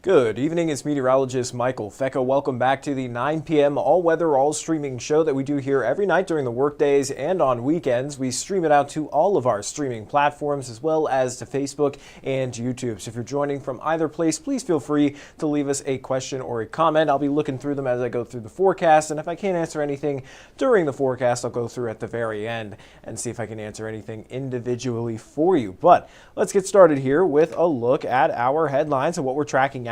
Good evening, it's meteorologist Michael Fecco. Welcome back to the 9 p.m. all-weather, all-streaming show that we do here every night during the workdays and on weekends. We stream it out to all of our streaming platforms as well as to Facebook and YouTube. So if you're joining from either place, please feel free to leave us a question or a comment. I'll be looking through them as I go through the forecast, and if I can't answer anything during the forecast, I'll go through at the very end and see if I can answer anything individually for you. But let's get started here with a look at our headlines and what we're tracking out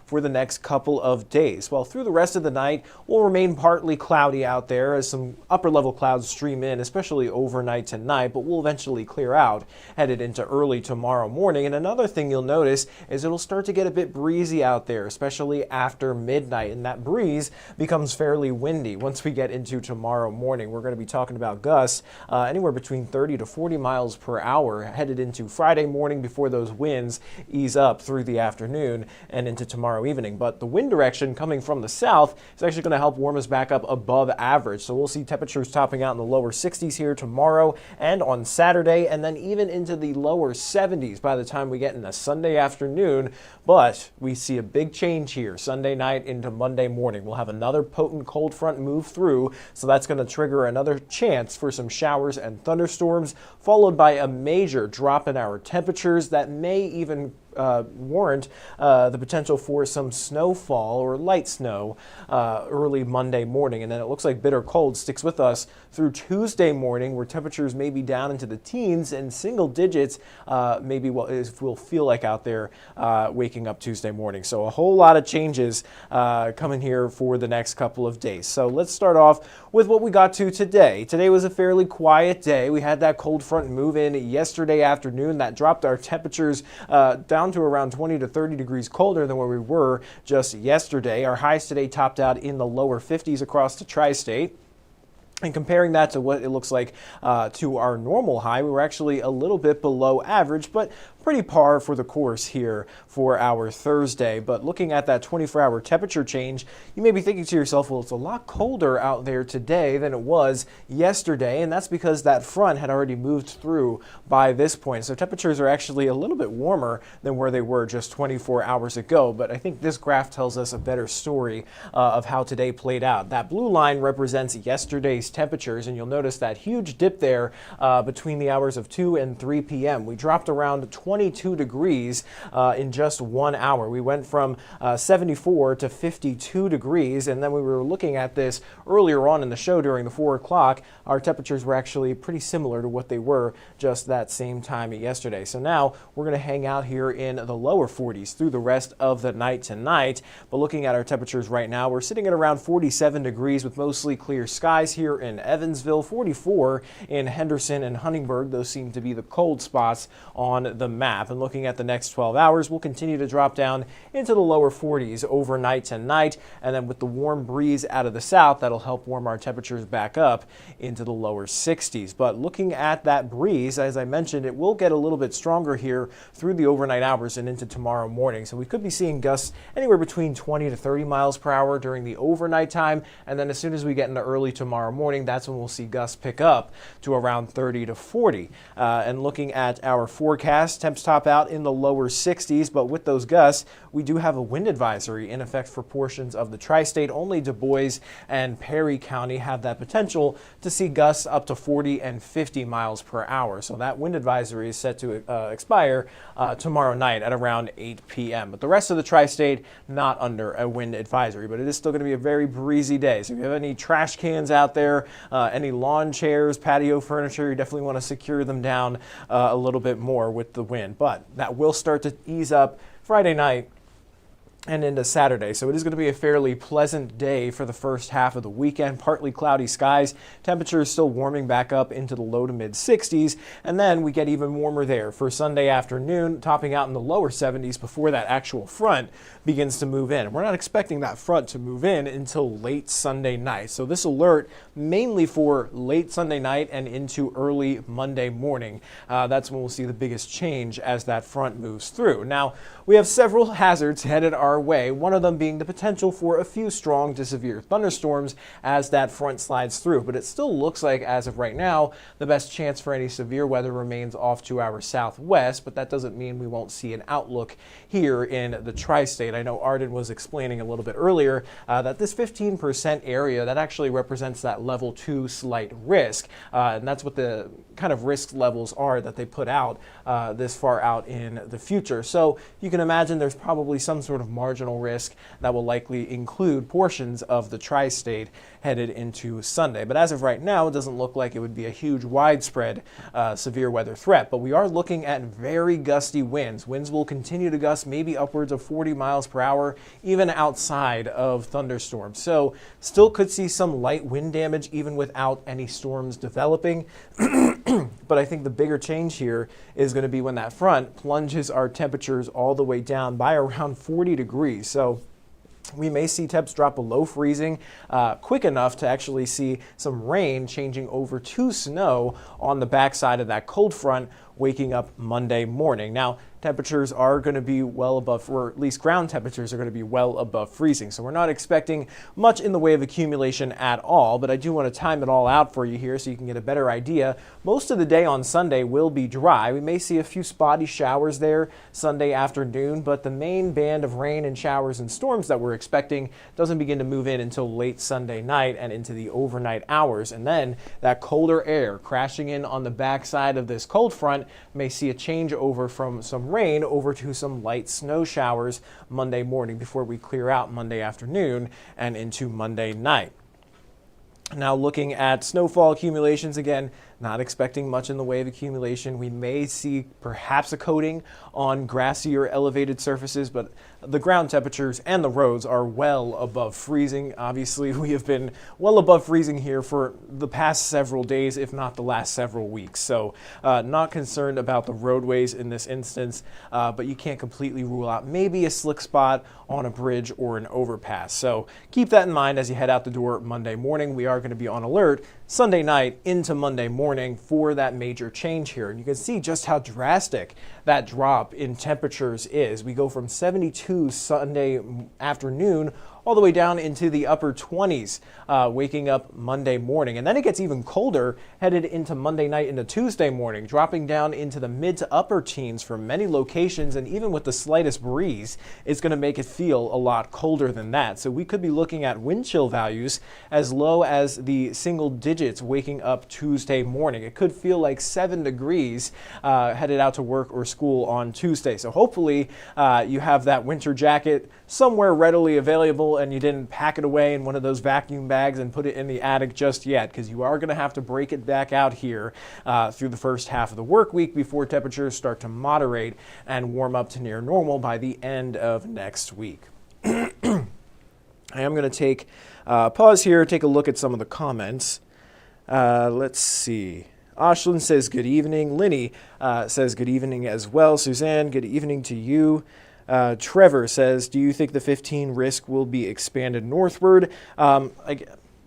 for the next couple of days. Well, through the rest of the night, will remain partly cloudy out there as some upper level clouds stream in, especially overnight tonight, but will eventually clear out headed into early tomorrow morning. And another thing you'll notice is it'll start to get a bit breezy out there, especially after midnight, and that breeze becomes fairly windy once we get into tomorrow morning. We're going to be talking about gusts anywhere between 30 to 40 miles per hour headed into Friday morning before those winds ease up through the afternoon and into tomorrow evening. But the wind direction coming from the south is actually going to help warm us back up above average. So we'll see temperatures topping out in the lower 60s here tomorrow and on Saturday, and then even into the lower 70s by the time we get into Sunday afternoon. But we see a big change here Sunday night into Monday morning. We'll have another potent cold front move through, so that's going to trigger another chance for some showers and thunderstorms, followed by a major drop in our temperatures that may even warrant the potential for some snowfall or light snow early Monday morning. And then it looks like bitter cold sticks with us through Tuesday morning, where temperatures may be down into the teens and single digits, maybe what will feel like out there waking up Tuesday morning. So a whole lot of changes coming here for the next couple of days. So let's start off with what we got to today. Today was a fairly quiet day. We had that cold front move in yesterday afternoon that dropped our temperatures down to around 20 to 30 degrees colder than where we were just yesterday. Our highs today topped out in the lower 50s across the tri-state. And comparing that to what it looks like to our normal high, we were actually a little bit below average, but pretty par for the course here for our Thursday. But looking at that 24-hour temperature change, you may be thinking to yourself, well, it's a lot colder out there today than it was yesterday, and that's because that front had already moved through by this point. So temperatures are actually a little bit warmer than where they were just 24 hours ago. But I think this graph tells us a better story of how today played out. That blue line represents yesterday's temperatures, and you'll notice that huge dip there between the hours of 2 and 3 p.m. We dropped around 22 degrees in just 1 hour. We went from 74 to 52 degrees, and then we were looking at this earlier on in the show during the 4 o'clock. Our temperatures were actually pretty similar to what they were just that same time yesterday. So now we're going to hang out here in the lower 40s through the rest of the night tonight. But looking at our temperatures right now, we're sitting at around 47 degrees with mostly clear skies here in Evansville, 44 in Henderson and Huntingburg. Those seem to be the cold spots on the map. And looking at the next 12 hours, we'll continue to drop down into the lower 40s overnight tonight. And then with the warm breeze out of the south, that'll help warm our temperatures back up into the lower 60s. But looking at that breeze, as I mentioned, it will get a little bit stronger here through the overnight hours and into tomorrow morning. So we could be seeing gusts anywhere between 20 to 30 miles per hour during the overnight time. And then as soon as we get into early tomorrow morning, that's when we'll see gusts pick up to around 30 to 40. And looking at our forecast, temps top out in the lower 60s, but with those gusts, we do have a wind advisory in effect for portions of the tri-state. Only Du Bois and Perry County have that potential to see gusts up to 40 and 50 miles per hour. So that wind advisory is set to expire tomorrow night at around 8 p.m. But the rest of the tri-state not under a wind advisory, but it is still going to be a very breezy day. So if you have any trash cans out there, any lawn chairs, patio furniture, you definitely want to secure them down a little bit more with the wind. But that will start to ease up Friday night and into Saturday. So it is going to be a fairly pleasant day for the first half of the weekend. Partly cloudy skies. Temperatures still warming back up into the low to mid 60s. And then we get even warmer there for Sunday afternoon, topping out in the lower 70s before that actual front begins to move in. We're not expecting that front to move in until late Sunday night. So this alert mainly for late Sunday night and into early Monday morning. That's when we'll see the biggest change as that front moves through. Now, we have several hazards headed our our way, one of them being the potential for a few strong to severe thunderstorms as that front slides through. But it still looks like, as of right now, the best chance for any severe weather remains off to our southwest, but that doesn't mean we won't see an outlook here in the tri-state. I know Arden was explaining a little bit earlier that this 15% area, that actually represents that level 2 slight risk, and that's what the kind of risk levels are that they put out this far out in the future. So you can imagine there's probably some sort of marginal risk that will likely include portions of the tri-state headed into Sunday. But as of right now, it doesn't look like it would be a huge widespread severe weather threat. But we are looking at very gusty winds. Winds will continue to gust maybe upwards of 40 miles per hour, even outside of thunderstorms. So still could see some light wind damage even without any storms developing. But I think the bigger change here is going to be when that front plunges our temperatures all the way down by around 40 degrees. So we may see temps drop below freezing quick enough to actually see some rain changing over to snow on the backside of that cold front waking up Monday morning. Now, temperatures are going to be well above, or at least ground temperatures are going to be well above freezing. So we're not expecting much in the way of accumulation at all, but I do want to time it all out for you here so you can get a better idea. Most of the day on Sunday will be dry. We may see a few spotty showers there Sunday afternoon, but the main band of rain and showers and storms that we're expecting doesn't begin to move in until late Sunday night and into the overnight hours. And then that colder air crashing in on the backside of this cold front may see a change over from some rain over to some light snow showers Monday morning before we clear out Monday afternoon and into Monday night. Now looking at snowfall accumulations again, not expecting much in the way of accumulation. We may see perhaps a coating on grassy or elevated surfaces, but the ground temperatures and the roads are well above freezing. Obviously, we have been well above freezing here for the past several days, if not the last several weeks. So not concerned about the roadways in this instance, but you can't completely rule out maybe a slick spot on a bridge or an overpass. So keep that in mind as you head out the door Monday morning. We are going to be on alert Sunday night into Monday morning for that major change here. And you can see just how drastic that drop in temperatures is. We go from 72 Sunday afternoon all the way down into the upper 20s, waking up Monday morning. And then it gets even colder headed into Monday night into Tuesday morning, dropping down into the mid to upper teens for many locations. And even with the slightest breeze, it's going to make it feel a lot colder than that. So we could be looking at wind chill values as low as the single digits waking up Tuesday morning. It could feel like 7 degrees headed out to work or school on Tuesday. So hopefully you have that winter jacket somewhere readily available and you didn't pack it away in one of those vacuum bags and put it in the attic just yet, because you are going to have to break it back out here through the first half of the work week before temperatures start to moderate and warm up to near normal by the end of next week. I am going to take a pause here, take a look at some of the comments. Let's see. Ashlyn says good evening. Linny says good evening as well. Suzanne, good evening to you. Trevor says, do you think the 15 risk will be expanded northward?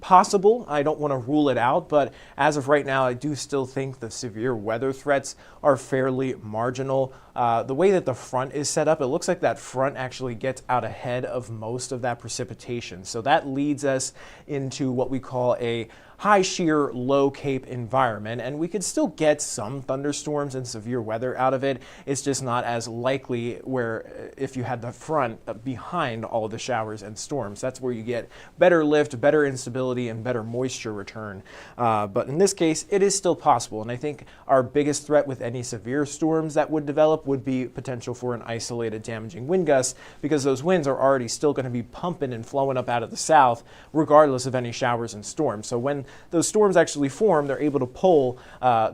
Possible. I don't want to rule it out, but as of right now, I do still think the severe weather threats are fairly marginal. The way that the front is set up, it looks like that front actually gets out ahead of most of that precipitation. So that leads us into what we call a high shear, low cape environment, and we could still get some thunderstorms and severe weather out of it. It's just not as likely where if you had the front behind all of the showers and storms. That's where you get better lift, better instability, and better moisture return. But in this case, it is still possible, and I think our biggest threat with any severe storms that would develop would be potential for an isolated damaging wind gust, because those winds are already still going to be pumping and flowing up out of the south regardless of any showers and storms. So when those storms actually form, they're able to pull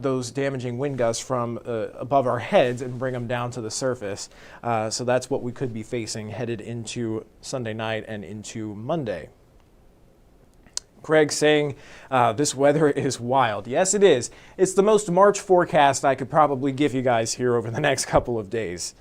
those damaging wind gusts from above our heads and bring them down to the surface. So that's what we could be facing headed into Sunday night and into Monday. Craig saying this weather is wild. Yes, it is. It's the most March forecast I could probably give you guys here over the next couple of days.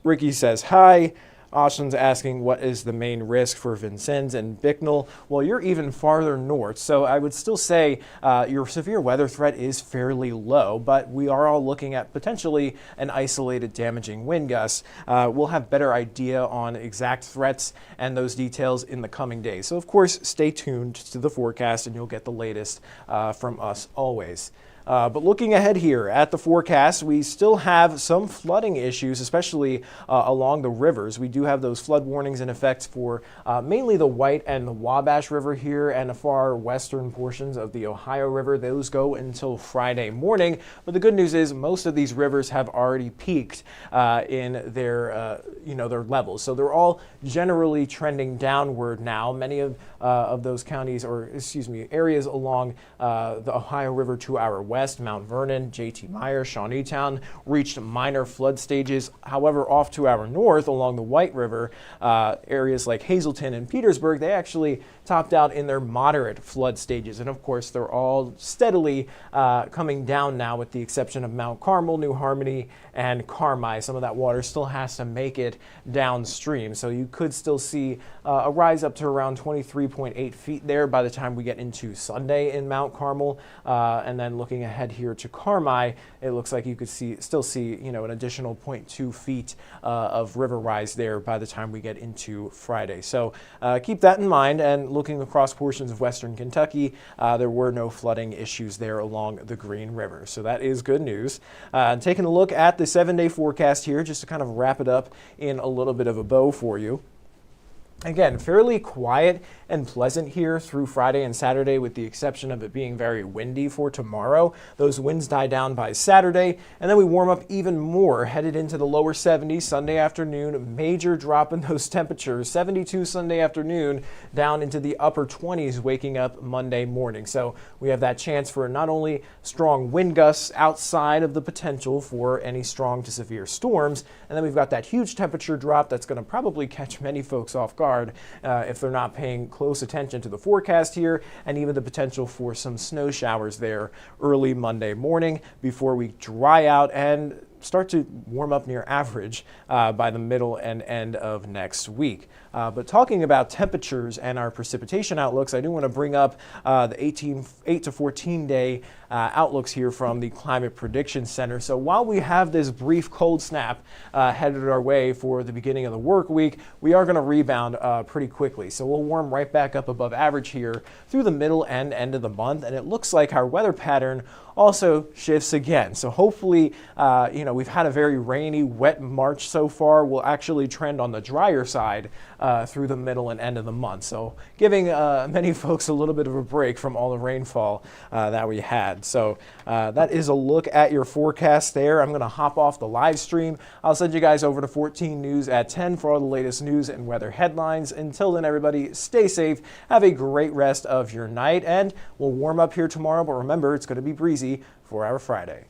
Ricky says hi. Austin's asking what is the main risk for Vincennes and Bicknell. Well, you're even farther north, so I would still say your severe weather threat is fairly low, but we are all looking at potentially an isolated damaging wind gust. We'll have better idea on exact threats and those details in the coming days. So of course, stay tuned to the forecast and you'll get the latest from us always. But looking ahead here at the forecast, we still have some flooding issues, especially along the rivers. We do have those flood warnings in effect for mainly the White and the Wabash River here and the far western portions of the Ohio River. Those go until Friday morning. But the good news is most of these rivers have already peaked in their levels. So they're all generally trending downward now. Many of those counties, areas along the Ohio River to our west, Mount Vernon, J.T. Meyer, Shawneetown, reached minor flood stages. However, off to our north along the White River, areas like Hazleton and Petersburg, they actually topped out in their moderate flood stages. And of course, they're all steadily coming down now, with the exception of Mount Carmel, New Harmony, and Carmi. Some of that water still has to make it downstream. So you could still see a rise up to around 23.8 feet there by the time we get into Sunday in Mount Carmel. And then looking ahead here to Carmi, it looks like you could still see an additional 0.2 feet of river rise there by the time we get into Friday. So keep that in mind. And looking across portions of western Kentucky, there were no flooding issues there along the Green River. So that is good news. Taking a look at the 7-day forecast here, just to kind of wrap it up in a little bit of a bow for you. Again, fairly quiet and pleasant here through Friday and Saturday, with the exception of it being very windy for tomorrow. Those winds die down by Saturday, and then we warm up even more, headed into the lower 70s Sunday afternoon. Major drop in those temperatures, 72 Sunday afternoon, down into the upper 20s waking up Monday morning. So we have that chance for not only strong wind gusts outside of the potential for any strong to severe storms, and then we've got that huge temperature drop that's going to probably catch many folks off guard if they're not paying close attention to the forecast here, and even the potential for some snow showers there early Monday morning before we dry out and start to warm up near average by the middle and end of next week. But talking about temperatures and our precipitation outlooks, I do want to bring up the 8 to 14 day outlooks here from the Climate Prediction Center. So while we have this brief cold snap headed our way for the beginning of the work week, we are going to rebound pretty quickly. So we'll warm right back up above average here through the middle and end of the month. And it looks like our weather pattern also shifts again. So hopefully, we've had a very rainy, wet March so far. We'll actually trend on the drier side through the middle and end of the month. So giving many folks a little bit of a break from all the rainfall that we had. So that is a look at your forecast there. I'm going to hop off the live stream. I'll send you guys over to 14 News at 10 for all the latest news and weather headlines. Until then, everybody, stay safe. Have a great rest of your night, and we'll warm up here tomorrow. But remember, it's going to be breezy for our Friday.